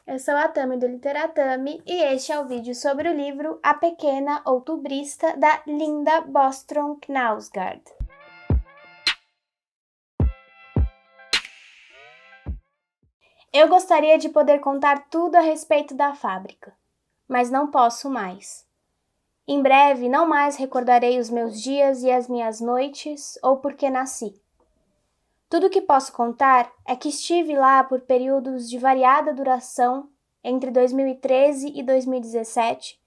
Eu sou a Tami do Literatami e este é o vídeo sobre o livro A Pequena Outubrista, da Linda Bostrom Knausgaard. Eu gostaria de poder contar tudo a respeito da fábrica, mas não posso mais. Em breve, não mais recordarei os meus dias e as minhas noites ou porque nasci. Tudo o que posso contar é que estive lá por períodos de variada duração entre 2013 e 2017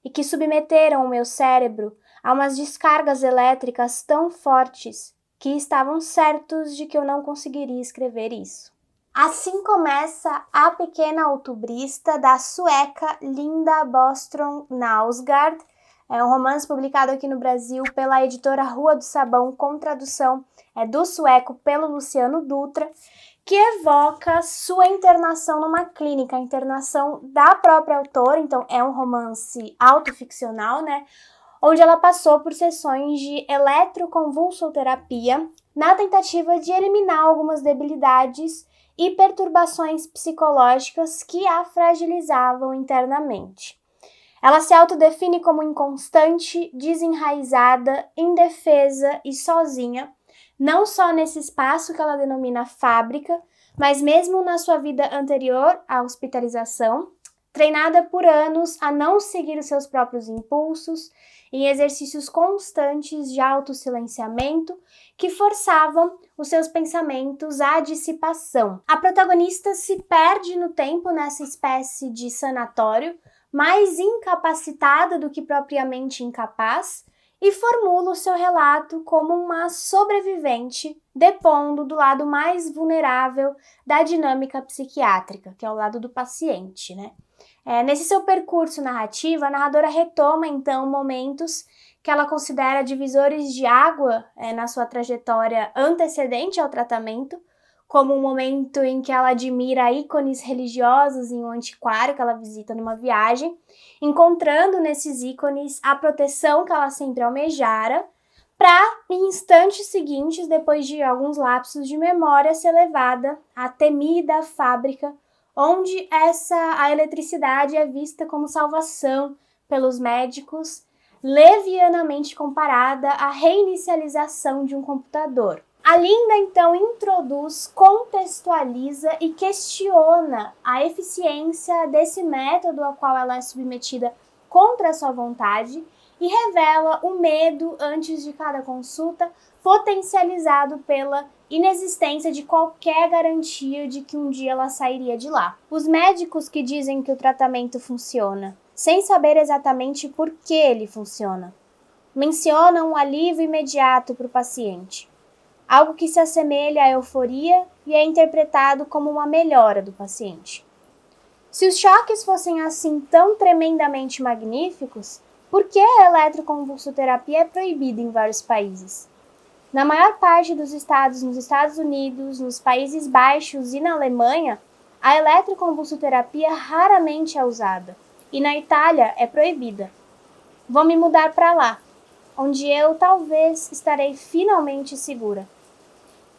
e que submeteram o meu cérebro a umas descargas elétricas tão fortes que estavam certos de que eu não conseguiria escrever isso. Assim começa A Pequena Outubrista, da sueca Linda Bostrom Knausgaard. É um romance publicado aqui no Brasil pela editora Rua do Sabão, com tradução do sueco pelo Luciano Dutra, que evoca sua internação numa clínica, a internação da própria autora. Então é um romance autoficcional, né? Onde ela passou por sessões de eletroconvulsoterapia na tentativa de eliminar algumas debilidades e perturbações psicológicas que a fragilizavam internamente. Ela se autodefine como inconstante, desenraizada, indefesa e sozinha, não só nesse espaço que ela denomina fábrica, mas mesmo na sua vida anterior à hospitalização, treinada por anos a não seguir os seus próprios impulsos, em exercícios constantes de autossilenciamento que forçavam os seus pensamentos à dissipação. A protagonista se perde no tempo nessa espécie de sanatório, mais incapacitada do que propriamente incapaz, e formula o seu relato como uma sobrevivente, depondo do lado mais vulnerável da dinâmica psiquiátrica, que é o lado do paciente, né? Nesse seu percurso narrativo, a narradora retoma, então, momentos que ela considera divisores de água na sua trajetória antecedente ao tratamento, como um momento em que ela admira ícones religiosos em um antiquário que ela visita numa viagem, encontrando nesses ícones a proteção que ela sempre almejara, para, em instantes seguintes, depois de alguns lapsos de memória, ser levada à temida fábrica, onde a eletricidade é vista como salvação pelos médicos, levianamente comparada à reinicialização de um computador. A Linda, então, introduz, contextualiza e questiona a eficiência desse método ao qual ela é submetida contra a sua vontade e revela o medo antes de cada consulta, potencializado pela inexistência de qualquer garantia de que um dia ela sairia de lá. Os médicos que dizem que o tratamento funciona, sem saber exatamente por que ele funciona, mencionam um alívio imediato para o paciente, algo que se assemelha à euforia e é interpretado como uma melhora do paciente. Se os choques fossem assim tão tremendamente magníficos, por que a eletroconvulsoterapia é proibida em vários países? Na maior parte dos estados, nos Estados Unidos, nos Países Baixos e na Alemanha, a eletroconvulsoterapia raramente é usada, e na Itália é proibida. Vou me mudar para lá, onde eu talvez estarei finalmente segura.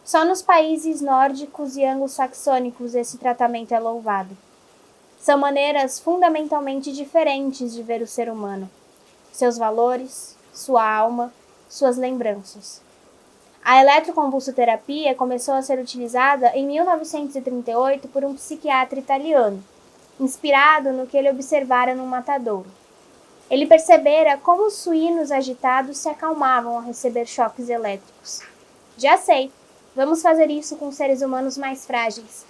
Só nos países nórdicos e anglo-saxônicos esse tratamento é louvado. São maneiras fundamentalmente diferentes de ver o ser humano, seus valores, sua alma, suas lembranças. A eletroconvulsoterapia começou a ser utilizada em 1938 por um psiquiatra italiano, inspirado no que ele observara num matadouro. Ele percebera como os suínos agitados se acalmavam ao receber choques elétricos. Já sei, vamos fazer isso com seres humanos mais frágeis,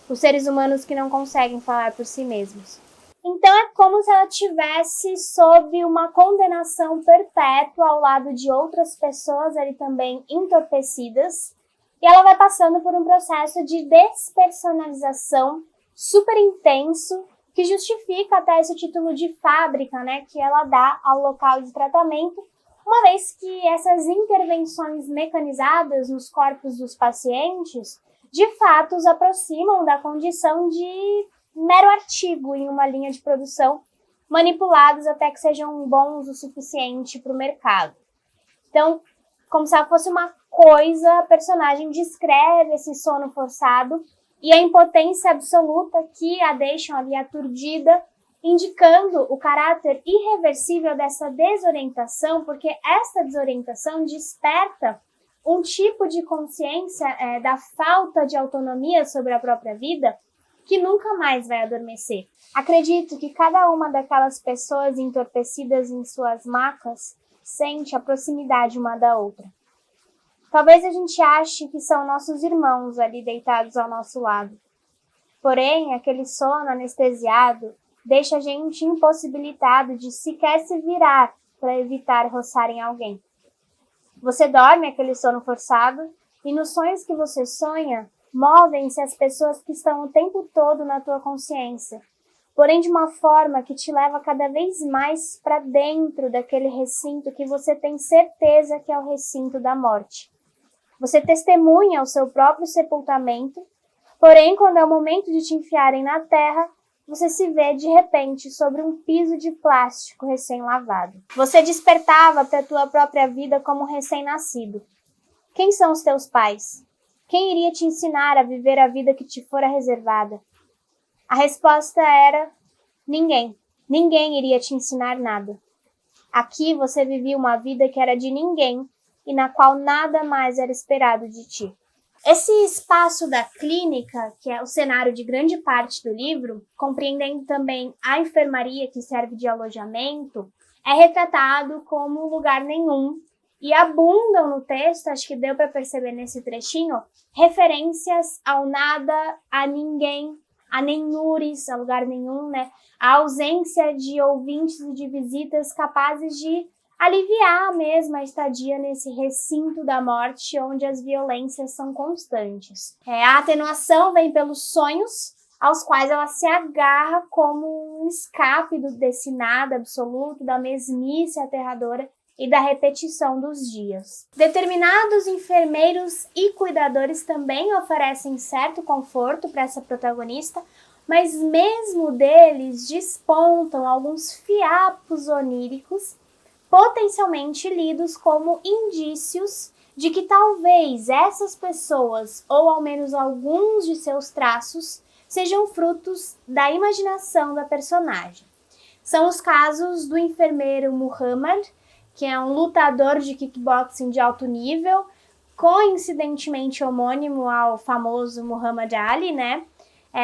os seres humanos que não conseguem falar por si mesmos. Então é como se ela estivesse sob uma condenação perpétua ao lado de outras pessoas ali também entorpecidas, e ela vai passando por um processo de despersonalização super intenso, que justifica até esse título de fábrica, né, que ela dá ao local de tratamento, uma vez que essas intervenções mecanizadas nos corpos dos pacientes, de fato, os aproximam da condição de mero artigo em uma linha de produção, manipulados até que sejam bons o suficiente para o mercado. Então, como se ela fosse uma coisa, a personagem descreve esse sono forçado e a impotência absoluta que a deixam ali aturdida, indicando o caráter irreversível dessa desorientação, porque essa desorientação desperta um tipo de consciência da falta de autonomia sobre a própria vida que nunca mais vai adormecer. Acredito que cada uma daquelas pessoas entorpecidas em suas macas sente a proximidade uma da outra. Talvez a gente ache que são nossos irmãos ali deitados ao nosso lado. Porém, aquele sono anestesiado deixa a gente impossibilitado de sequer se virar para evitar roçar em alguém. Você dorme aquele sono forçado e nos sonhos que você sonha, movem-se as pessoas que estão o tempo todo na tua consciência, porém de uma forma que te leva cada vez mais para dentro daquele recinto que você tem certeza que é o recinto da morte. Você testemunha o seu próprio sepultamento, porém quando é o momento de te enfiarem na terra, você se vê de repente sobre um piso de plástico recém-lavado. Você despertava para a tua própria vida como recém-nascido. Quem são os teus pais? Quem iria te ensinar a viver a vida que te fora reservada? A resposta era: ninguém. Ninguém iria te ensinar nada. Aqui você vivia uma vida que era de ninguém e na qual nada mais era esperado de ti. Esse espaço da clínica, que é o cenário de grande parte do livro, compreendendo também a enfermaria que serve de alojamento, é retratado como lugar nenhum e abundam no texto, acho que deu para perceber nesse trechinho, referências ao nada, a ninguém, a nenhures, a lugar nenhum, né? A ausência de ouvintes e de visitas capazes de aliviar mesmo a estadia nesse recinto da morte onde as violências são constantes. A atenuação vem pelos sonhos, aos quais ela se agarra como um escape desse nada absoluto, da mesmice aterradora e da repetição dos dias. Determinados enfermeiros e cuidadores também oferecem certo conforto para essa protagonista, mas mesmo deles despontam alguns fiapos oníricos, potencialmente lidos como indícios de que talvez essas pessoas, ou ao menos alguns de seus traços, sejam frutos da imaginação da personagem. São os casos do enfermeiro Muhammad, que é um lutador de kickboxing de alto nível, coincidentemente homônimo ao famoso Muhammad Ali, né?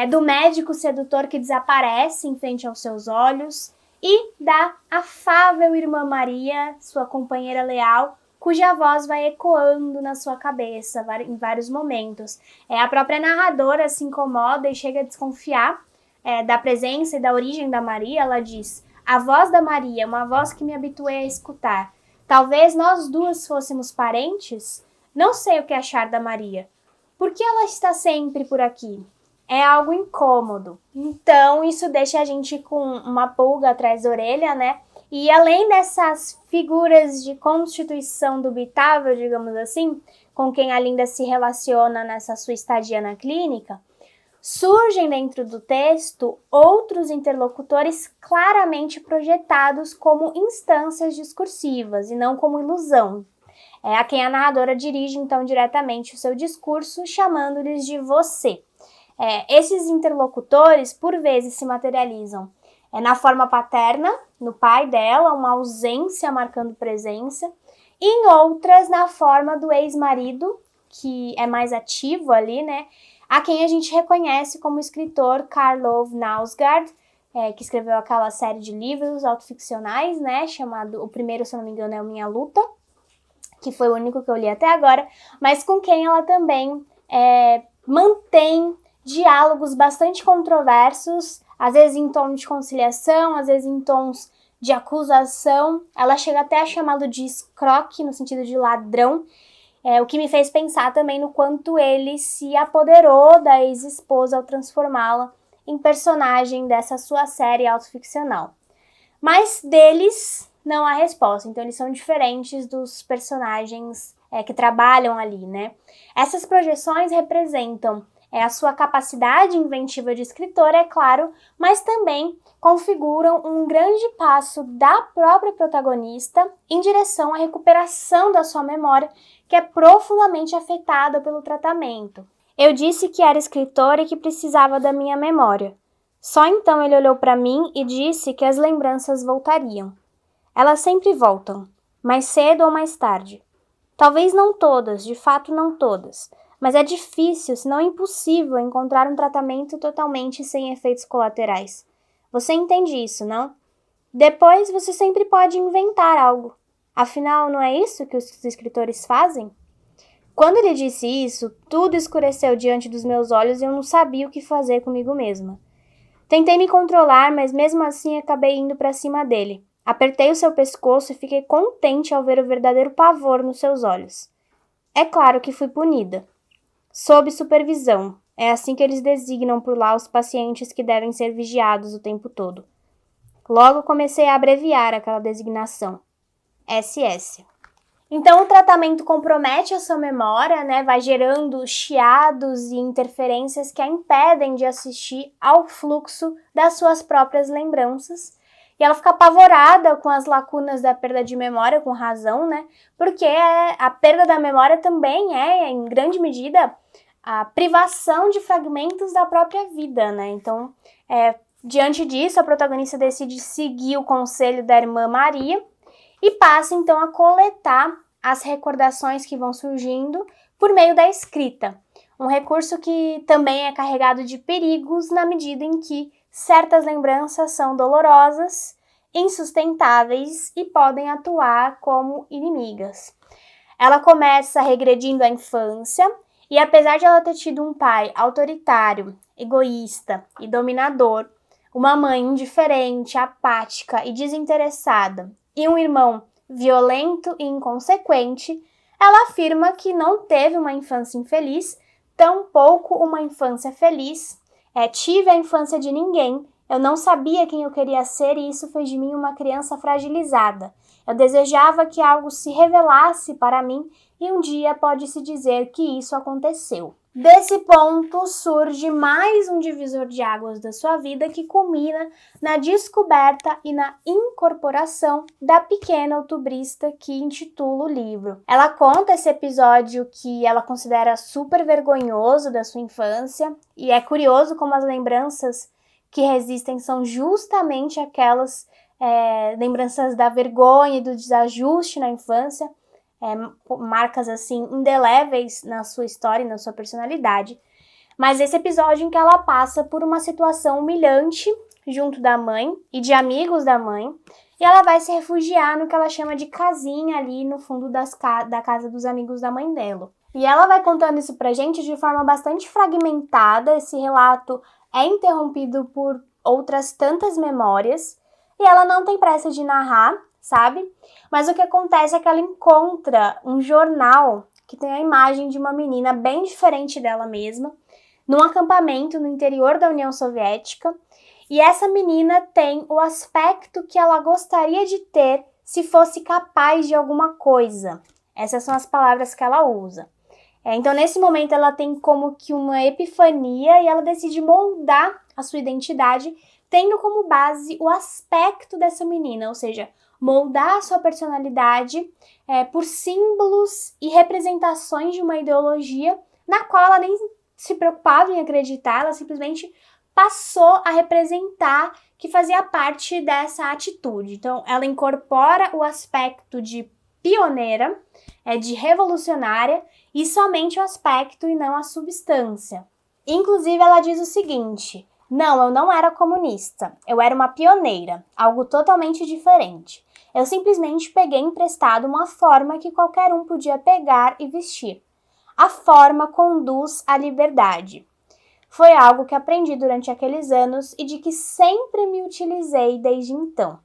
Do médico sedutor que desaparece em frente aos seus olhos, e da afável irmã Maria, sua companheira leal, cuja voz vai ecoando na sua cabeça em vários momentos. A própria narradora se incomoda e chega a desconfiar da presença e da origem da Maria. Ela diz: a voz da Maria, uma voz que me habituei a escutar. Talvez nós duas fôssemos parentes? Não sei o que achar da Maria. Por que ela está sempre por aqui? É algo incômodo. Então, isso deixa a gente com uma pulga atrás da orelha, né? E além dessas figuras de constituição dubitável, digamos assim, com quem a Linda se relaciona nessa sua estadia na clínica, surgem dentro do texto outros interlocutores claramente projetados como instâncias discursivas e não como ilusão. A quem a narradora dirige, então, diretamente o seu discurso, chamando-lhes de você. Esses interlocutores, por vezes, se materializam na forma paterna, no pai dela, uma ausência marcando presença, e em outras, na forma do ex-marido, que é mais ativo ali, né? A quem a gente reconhece como o escritor Karl Ove Knausgaard, que escreveu aquela série de livros autoficcionais, né? Chamado, o primeiro, se não me engano, é o Minha Luta, que foi o único que eu li até agora, mas com quem ela também mantém diálogos bastante controversos, às vezes em tom de conciliação, às vezes em tons de acusação. Ela chega até a chamá-lo de escroque, no sentido de ladrão, o que me fez pensar também no quanto ele se apoderou da ex-esposa ao transformá-la em personagem dessa sua série autoficcional. Mas deles não há resposta, então eles são diferentes dos personagens que trabalham ali, né? Essas projeções representam a sua capacidade inventiva de escritora, é claro, mas também configuram um grande passo da própria protagonista em direção à recuperação da sua memória, que é profundamente afetada pelo tratamento. Eu disse que era escritor e que precisava da minha memória. Só então ele olhou para mim e disse que as lembranças voltariam. Elas sempre voltam, mais cedo ou mais tarde. Talvez não todas, de fato não todas, mas é difícil, se não impossível, encontrar um tratamento totalmente sem efeitos colaterais. Você entende isso, não? Depois você sempre pode inventar algo. Afinal, não é isso que os escritores fazem? Quando ele disse isso, tudo escureceu diante dos meus olhos e eu não sabia o que fazer comigo mesma. Tentei me controlar, mas mesmo assim acabei indo para cima dele. Apertei o seu pescoço e fiquei contente ao ver o verdadeiro pavor nos seus olhos. É claro que fui punida. Sob supervisão. É assim que eles designam por lá os pacientes que devem ser vigiados o tempo todo. Logo comecei a abreviar aquela designação. SS. Então o tratamento compromete a sua memória, né? Vai gerando chiados e interferências que a impedem de assistir ao fluxo das suas próprias lembranças. E ela fica apavorada com as lacunas da perda de memória, com razão, né? Porque a perda da memória também é, em grande medida, a privação de fragmentos da própria vida, né? Então, diante disso, a protagonista decide seguir o conselho da irmã Maria e passa, então, a coletar as recordações que vão surgindo por meio da escrita. Um recurso que também é carregado de perigos na medida em que certas lembranças são dolorosas, insustentáveis e podem atuar como inimigas. Ela começa regredindo à infância e, apesar de ela ter tido um pai autoritário, egoísta e dominador, uma mãe indiferente, apática e desinteressada e um irmão violento e inconsequente, ela afirma que não teve uma infância infeliz, tampouco uma infância feliz. Tive a infância de ninguém, eu não sabia quem eu queria ser e isso fez de mim uma criança fragilizada. Eu desejava que algo se revelasse para mim e um dia pode-se dizer que isso aconteceu. Desse ponto surge mais um divisor de águas da sua vida que culmina na descoberta e na incorporação da pequena outubrista que intitula o livro. Ela conta esse episódio que ela considera super vergonhoso da sua infância e é curioso como as lembranças que resistem são justamente aquelas lembranças da vergonha e do desajuste na infância. Marcas assim indeléveis na sua história e na sua personalidade. Mas esse episódio em que ela passa por uma situação humilhante junto da mãe e de amigos da mãe, e ela vai se refugiar no que ela chama de casinha ali no fundo da casa dos amigos da mãe dela. E ela vai contando isso pra gente de forma bastante fragmentada. Esse relato é interrompido por outras tantas memórias e ela não tem pressa de narrar, sabe? Mas o que acontece é que ela encontra um jornal que tem a imagem de uma menina bem diferente dela mesma, num acampamento no interior da União Soviética, e essa menina tem o aspecto que ela gostaria de ter se fosse capaz de alguma coisa. Essas são as palavras que ela usa. Então, nesse momento, ela tem como que uma epifania e ela decide moldar a sua identidade, tendo como base o aspecto dessa menina, ou seja, moldar a sua personalidade por símbolos e representações de uma ideologia na qual ela nem se preocupava em acreditar, ela simplesmente passou a representar que fazia parte dessa atitude. Então, ela incorpora o aspecto de pioneira, de revolucionária, e somente o aspecto e não a substância. Inclusive, ela diz o seguinte: não, eu não era comunista, eu era uma pioneira, algo totalmente diferente. Eu simplesmente peguei emprestado uma forma que qualquer um podia pegar e vestir. A forma conduz à liberdade. Foi algo que aprendi durante aqueles anos e de que sempre me utilizei desde então.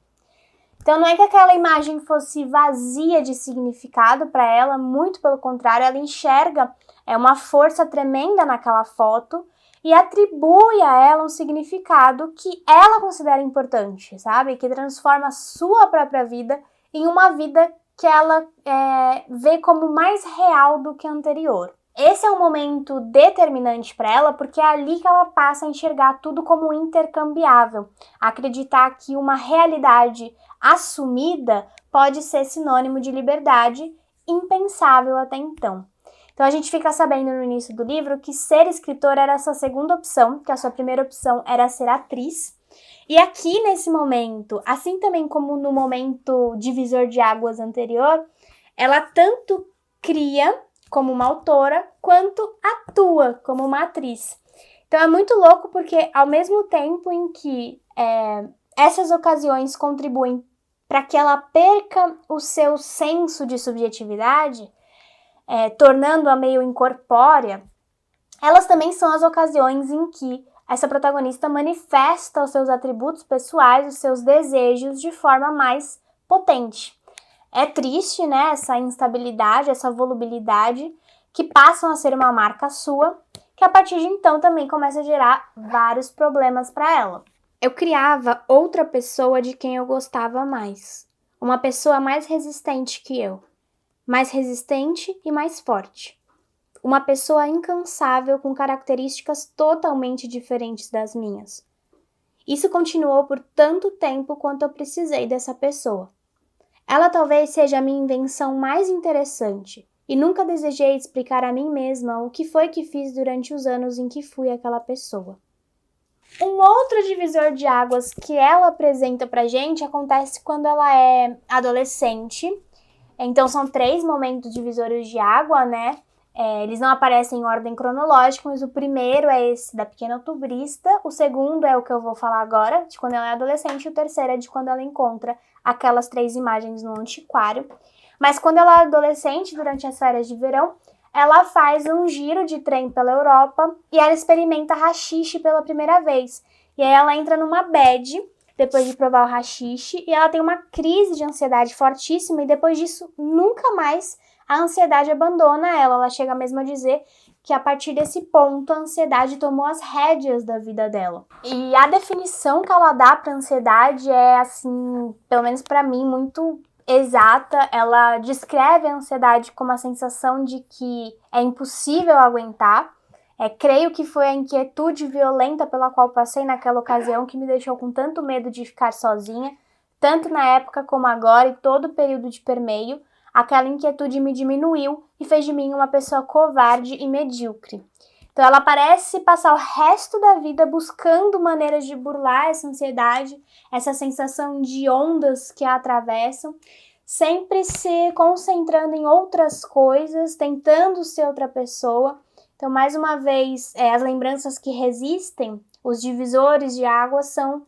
Então não é que aquela imagem fosse vazia de significado para ela, muito pelo contrário, ela enxerga uma força tremenda naquela foto e atribui a ela um significado que ela considera importante, sabe? Que transforma a sua própria vida em uma vida que ela vê como mais real do que a anterior. Esse é um momento determinante para ela, porque é ali que ela passa a enxergar tudo como intercambiável, acreditar que uma realidade assumida pode ser sinônimo de liberdade, impensável até então. Então a gente fica sabendo no início do livro que ser escritor era essa segunda opção, que a sua primeira opção era ser atriz. E aqui nesse momento, assim também como no momento divisor de águas anterior, ela tanto cria como uma autora, quanto atua como uma atriz. Então é muito louco porque ao mesmo tempo em que essas ocasiões contribuem para que ela perca o seu senso de subjetividade, tornando-a meio incorpórea, elas também são as ocasiões em que essa protagonista manifesta os seus atributos pessoais, os seus desejos de forma mais potente. É triste, né, essa instabilidade, essa volubilidade que passam a ser uma marca sua, que a partir de então também começa a gerar vários problemas para ela. Eu criava outra pessoa de quem eu gostava mais. Uma pessoa mais resistente que eu. Mais resistente e mais forte. Uma pessoa incansável com características totalmente diferentes das minhas. Isso continuou por tanto tempo quanto eu precisei dessa pessoa. Ela talvez seja a minha invenção mais interessante, e nunca desejei explicar a mim mesma o que foi que fiz durante os anos em que fui aquela pessoa. Um outro divisor de águas que ela apresenta pra gente acontece quando ela é adolescente. Então são 3 momentos divisores de água, né? Eles não aparecem em ordem cronológica, mas o primeiro é esse da pequena outubrista, o segundo é o que eu vou falar agora, de quando ela é adolescente, e o terceiro é de quando ela encontra aquelas 3 imagens no antiquário. Mas quando ela é adolescente, durante as férias de verão, ela faz um giro de trem pela Europa e ela experimenta haxixe pela primeira vez. E aí ela entra numa bad, depois de provar o haxixe, e ela tem uma crise de ansiedade fortíssima, e depois disso, nunca mais a ansiedade abandona ela. Ela chega mesmo a dizer que a partir desse ponto a ansiedade tomou as rédeas da vida dela. E a definição que ela dá para ansiedade é, assim, pelo menos para mim, muito exata. Ela descreve a ansiedade como a sensação de que é impossível aguentar. Creio que foi a inquietude violenta pela qual passei naquela ocasião que me deixou com tanto medo de ficar sozinha, tanto na época como agora e todo o período de permeio. Aquela inquietude me diminuiu e fez de mim uma pessoa covarde e medíocre. Então ela parece passar o resto da vida buscando maneiras de burlar essa ansiedade, essa sensação de ondas que a atravessam, sempre se concentrando em outras coisas, tentando ser outra pessoa. Então, mais uma vez, as lembranças que resistem, os divisores de água, são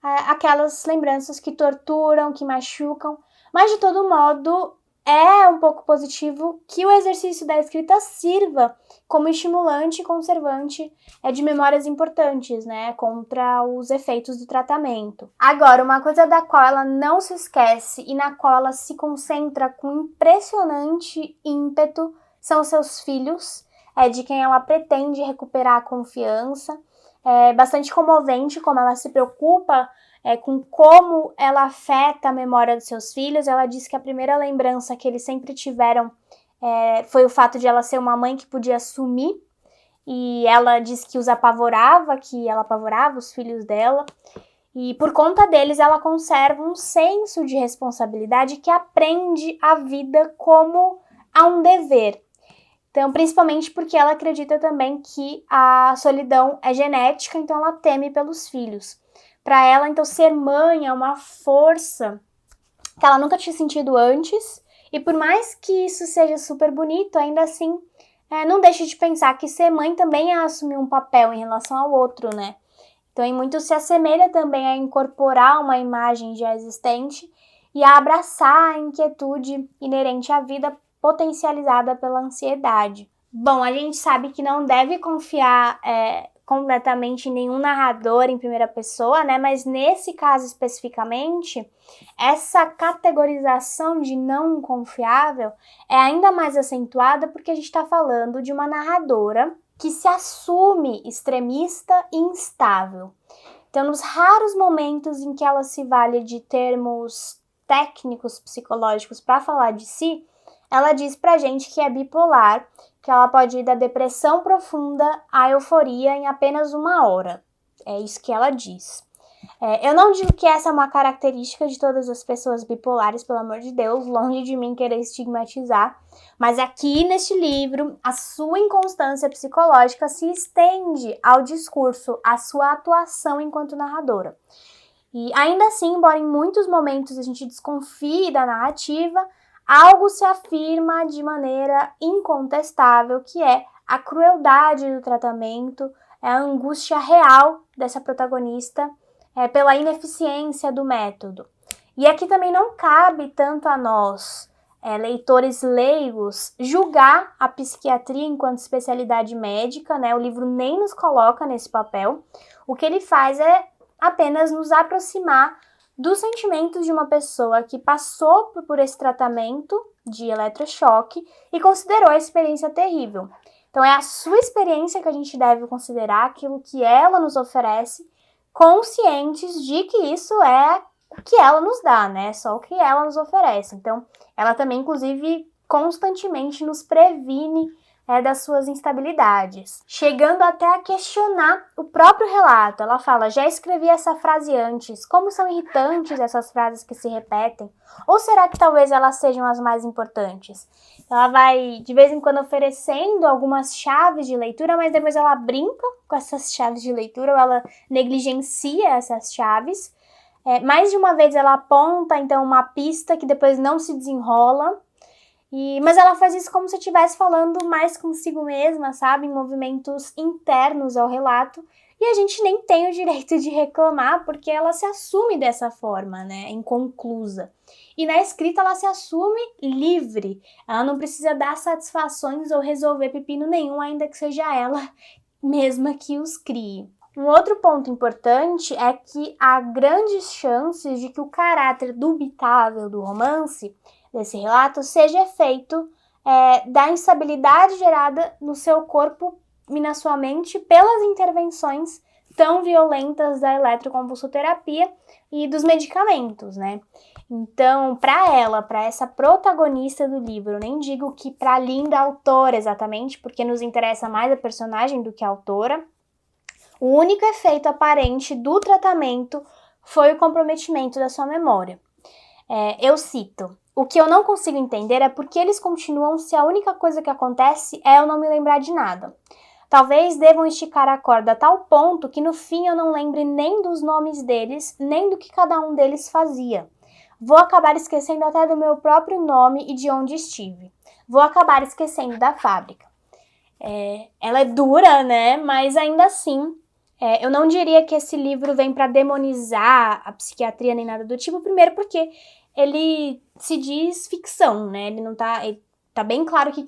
aquelas lembranças que torturam, que machucam, mas de todo modo é um pouco positivo que o exercício da escrita sirva como estimulante e conservante de memórias importantes, né, contra os efeitos do tratamento. Agora, uma coisa da qual ela não se esquece e na qual ela se concentra com impressionante ímpeto são seus filhos, de quem ela pretende recuperar a confiança. É bastante comovente como ela se preocupa com como ela afeta a memória dos seus filhos. Ela diz que a primeira lembrança que eles sempre tiveram foi o fato de ela ser uma mãe que podia sumir, e ela diz que ela apavorava os filhos dela, e por conta deles ela conserva um senso de responsabilidade que aprende a vida como a um dever. Então, principalmente porque ela acredita também que a solidão é genética, então ela teme pelos filhos. Para ela, então, ser mãe é uma força que ela nunca tinha sentido antes, e por mais que isso seja super bonito, ainda assim, não deixa de pensar que ser mãe também é assumir um papel em relação ao outro, né? Então, em muito se assemelha também a incorporar uma imagem já existente e a abraçar a inquietude inerente à vida potencializada pela ansiedade. Bom, a gente sabe que não deve confiar completamente em nenhum narrador em primeira pessoa, né? Mas nesse caso especificamente, essa categorização de não confiável é ainda mais acentuada porque a gente está falando de uma narradora que se assume extremista e instável. Então, nos raros momentos em que ela se vale de termos técnicos psicológicos para falar de si, ela diz pra gente que é bipolar, que ela pode ir da depressão profunda à euforia em apenas 1 hora. É isso que ela diz. Eu não digo que essa é uma característica de todas as pessoas bipolares, pelo amor de Deus, longe de mim querer estigmatizar, mas aqui neste livro, a sua inconstância psicológica se estende ao discurso, à sua atuação enquanto narradora. E ainda assim, embora em muitos momentos a gente desconfie da narrativa, algo se afirma de maneira incontestável, que é a crueldade do tratamento, a angústia real dessa protagonista, pela ineficiência do método. E aqui também não cabe tanto a nós, leitores leigos, julgar a psiquiatria enquanto especialidade médica, né? O livro nem nos coloca nesse papel. O que ele faz é apenas nos aproximar dos sentimentos de uma pessoa que passou por esse tratamento de eletrochoque e considerou a experiência terrível. Então é a sua experiência que a gente deve considerar, aquilo que ela nos oferece, conscientes de que isso é o que ela nos dá, né? Só o que ela nos oferece. Então, ela também, inclusive, constantemente nos previne das suas instabilidades, chegando até a questionar o próprio relato. Ela fala, já escrevi essa frase antes, como são irritantes essas frases que se repetem? Ou será que talvez elas sejam as mais importantes? Ela vai, de vez em quando, oferecendo algumas chaves de leitura, mas depois ela brinca com essas chaves de leitura, ou ela negligencia essas chaves. Mais de uma vez ela aponta, então, uma pista que depois não se desenrola, mas ela faz isso como se estivesse falando mais consigo mesma, sabe? Em movimentos internos ao relato. E a gente nem tem o direito de reclamar, porque ela se assume dessa forma, né? Inconclusa. E na escrita ela se assume livre. Ela não precisa dar satisfações ou resolver pepino nenhum, ainda que seja ela mesma que os crie. Um outro ponto importante é que há grandes chances de que o caráter dubitável do romance, desse relato, seja efeito da instabilidade gerada no seu corpo e na sua mente pelas intervenções tão violentas da eletroconvulsoterapia e dos medicamentos, né? Então, para essa protagonista do livro, nem digo que para a linda autora exatamente, porque nos interessa mais a personagem do que a autora, o único efeito aparente do tratamento foi o comprometimento da sua memória. Eu cito, o que eu não consigo entender é por que eles continuam se a única coisa que acontece é eu não me lembrar de nada. Talvez devam esticar a corda a tal ponto que no fim eu não lembre nem dos nomes deles, nem do que cada um deles fazia. Vou acabar esquecendo até do meu próprio nome e de onde estive. Vou acabar esquecendo da fábrica. Ela é dura, né? Mas ainda assim, eu não diria que esse livro vem para demonizar a psiquiatria nem nada do tipo. Primeiro porque ele se diz ficção, né? Ele tá bem claro que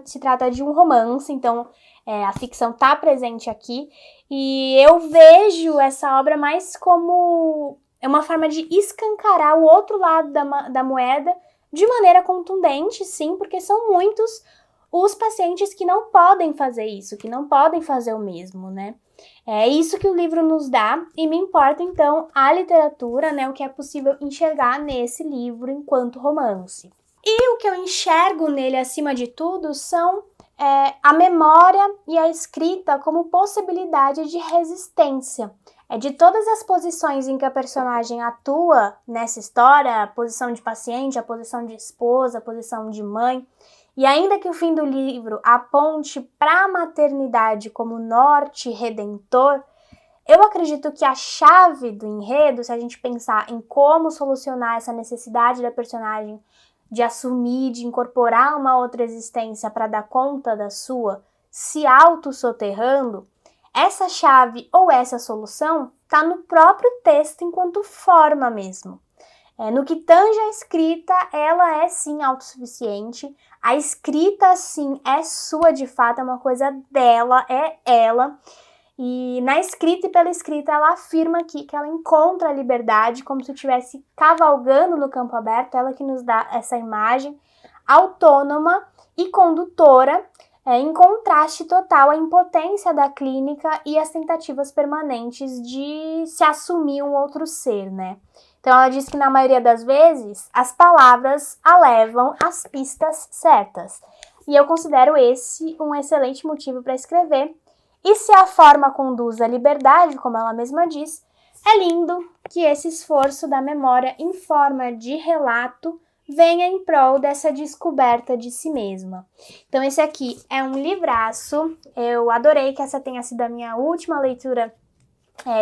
se trata de um romance, então a ficção tá presente aqui. E eu vejo essa obra mais como uma forma de escancarar o outro lado da moeda de maneira contundente, sim, porque são muitos os pacientes que não podem fazer isso, que não podem fazer o mesmo, né? É isso que o livro nos dá e me importa, então, a literatura, né, o que é possível enxergar nesse livro enquanto romance. E o que eu enxergo nele, acima de tudo, são a memória e a escrita como possibilidade de resistência. De todas as posições em que a personagem atua nessa história, a posição de paciente, a posição de esposa, a posição de mãe, e ainda que o fim do livro aponte para a maternidade como norte redentor, eu acredito que a chave do enredo, se a gente pensar em como solucionar essa necessidade da personagem de assumir, de incorporar uma outra existência para dar conta da sua, se auto-soterrando, essa chave ou essa solução está no próprio texto enquanto forma mesmo. No que tange a escrita, ela é sim autossuficiente. A escrita, sim, é sua de fato, é uma coisa dela, é ela. E na escrita e pela escrita, ela afirma aqui que ela encontra a liberdade como se estivesse cavalgando no campo aberto, ela que nos dá essa imagem autônoma e condutora, em contraste total à impotência da clínica e às tentativas permanentes de se assumir um outro ser, né? Então, ela diz que, na maioria das vezes, as palavras a levam às pistas certas. E eu considero esse um excelente motivo para escrever. E se a forma conduz à liberdade, como ela mesma diz, É lindo que esse esforço da memória em forma de relato venha em prol dessa descoberta de si mesma. Então esse aqui é um livraço, eu adorei que essa tenha sido a minha última leitura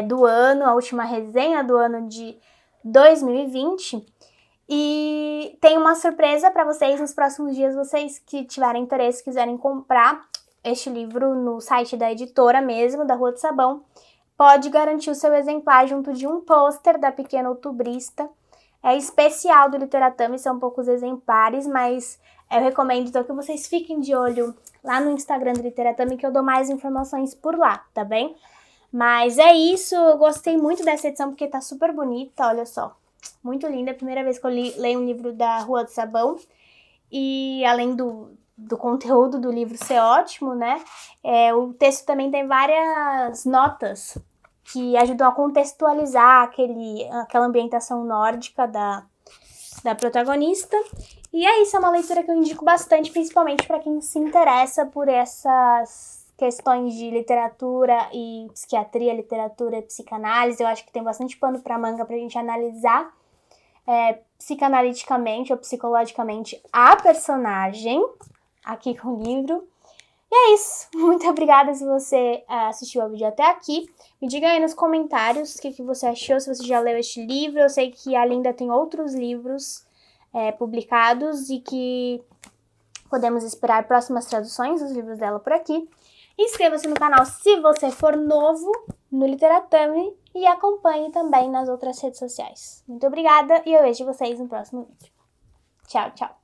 do ano, a última resenha do ano de 2020. E tem uma surpresa para vocês nos próximos dias, vocês que tiverem interesse, quiserem comprar este livro no site da editora mesmo, da Rua do Sabão, pode garantir o seu exemplar junto de um pôster da Pequena Outubrista. É especial do Literatame, são poucos exemplares, mas eu recomendo então que vocês fiquem de olho lá no Instagram do Literatame, que eu dou mais informações por lá, tá bem? Mas é isso, eu gostei muito dessa edição porque tá super bonita, olha só. Muito linda, é a primeira vez que eu leio um livro da Rua do Sabão. E além do conteúdo do livro ser ótimo, né? O texto também tem várias notas que ajudam a contextualizar aquela ambientação nórdica da protagonista. E é isso, é uma leitura que eu indico bastante, principalmente para quem se interessa por essas questões de literatura e psiquiatria, literatura e psicanálise. Eu acho que tem bastante pano para manga pra gente analisar psicanaliticamente ou psicologicamente a personagem aqui com o livro. E é isso. Muito obrigada se você assistiu ao vídeo até aqui. Me diga aí nos comentários o que você achou, se você já leu este livro. Eu sei que a Linda tem outros livros publicados e que podemos esperar próximas traduções dos livros dela por aqui. Inscreva-se no canal se você for novo no Literatame e acompanhe também nas outras redes sociais. Muito obrigada e eu vejo vocês no próximo vídeo. Tchau, tchau!